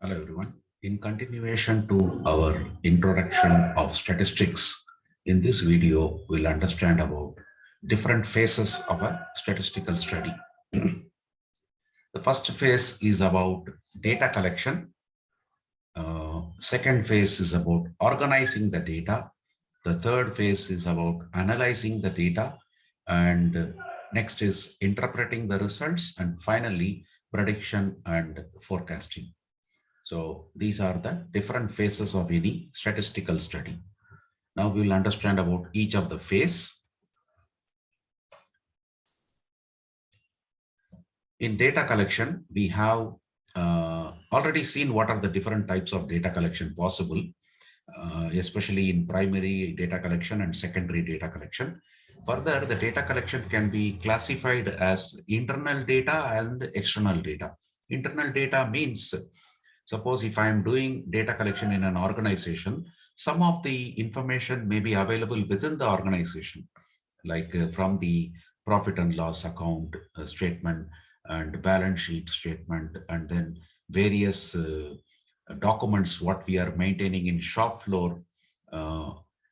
Hello everyone. In continuation to our introduction of statistics, in this video we'll understand about different phases of a statistical study. The first phase is about data collection. Second phase is about organizing the data. The third phase is about analyzing the data. And next is interpreting the results. And finally, prediction and forecasting. So these are the different phases of any statistical study. Now we will understand about each of the phase. In data collection, we have already seen what are the different types of data collection possible, especially in primary data collection and secondary data collection. Further, the data collection can be classified as internal data and external data. Internal data means, suppose if I am doing data collection in an organization, some of the information may be available within the organization, like from the profit and loss account statement and balance sheet statement, and then various documents what we are maintaining in shop floor,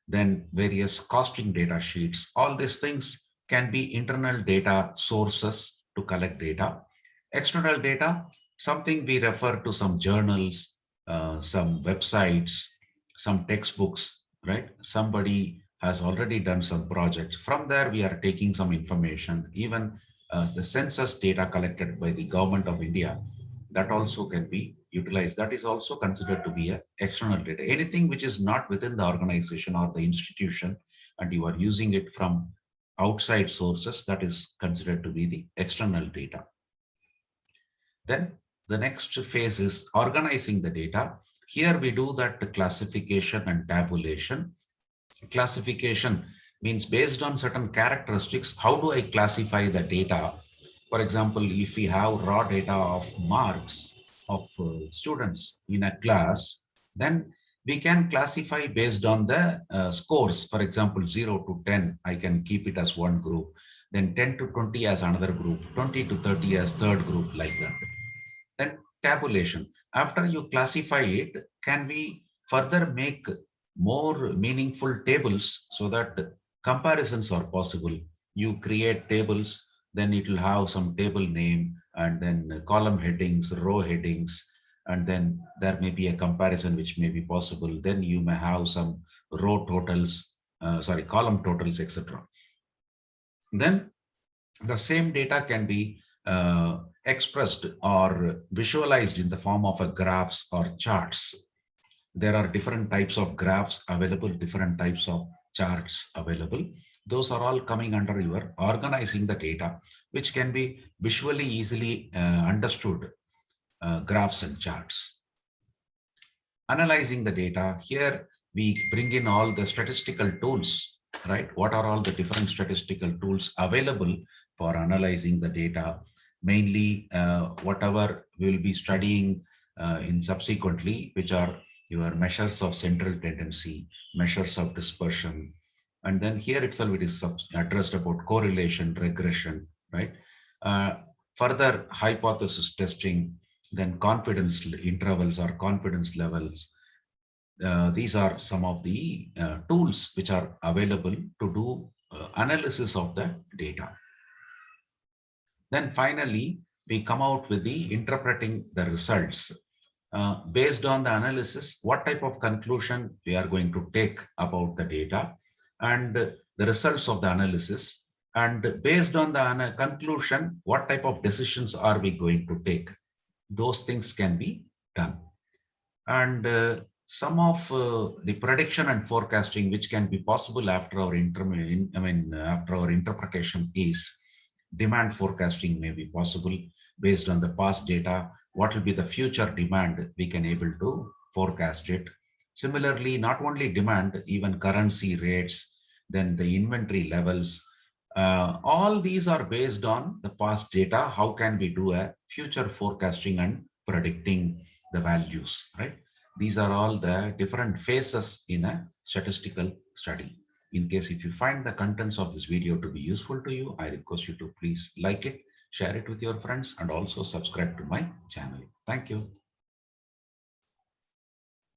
then various costing data sheets. All these things can be internal data sources to collect data. External data, something we refer to some journals, some websites, some textbooks, right? Somebody has already done some projects. From there, we are taking some information, even the census data collected by the government of India, that also can be utilized. That is also considered to be a external data. Anything which is not within the organization or the institution, and you are using it from outside sources, that is considered to be the external data. Then the next phase is organizing the data. Here we do that classification and tabulation. Classification means based on certain characteristics, how do I classify the data? For example, if we have raw data of marks of students in a class, then we can classify based on the scores. For example, 0 to 10, I can keep it as one group, then 10 to 20 as another group, 20 to 30 as third group, like that. Then tabulation. After you classify it, can we further make more meaningful tables so that comparisons are possible? You create tables, then it will have some table name and then column headings, row headings, and then there may be a comparison which may be possible. Then you may have some row totals, column totals, etc. Then the same data can be expressed or visualized in the form of a graphs or charts. There are different types of graphs available, different types of charts available. Those are all coming under your organizing the data, which can be visually easily understood, graphs and charts. Analyzing the data, here we bring in all the statistical tools, right? What are all the different statistical tools available for analyzing the data? Mainly whatever we'll be studying in subsequently, which are your measures of central tendency, measures of dispersion. And then here itself it is addressed about correlation, regression, right? Further hypothesis testing, then confidence intervals or confidence levels. These are some of the tools which are available to do analysis of the data. Then finally, we come out with the interpreting the results. Based on the analysis, what type of conclusion we are going to take about the data and the results of the analysis. And based on the conclusion, what type of decisions are we going to take? Those things can be done. And some of the prediction and forecasting which can be possible after our after our interpretation is demand forecasting may be possible based on the past data. What will be the future demand? We can able to forecast it. Similarly, not only demand, even currency rates, then the inventory levels. All these are based on the past data. How can we do a future forecasting and predicting the values, right? These are all the different phases in a statistical study. In case if you find the contents of this video to be useful to you, I request you to please like it, share it with your friends, and also subscribe to my channel. Thank you.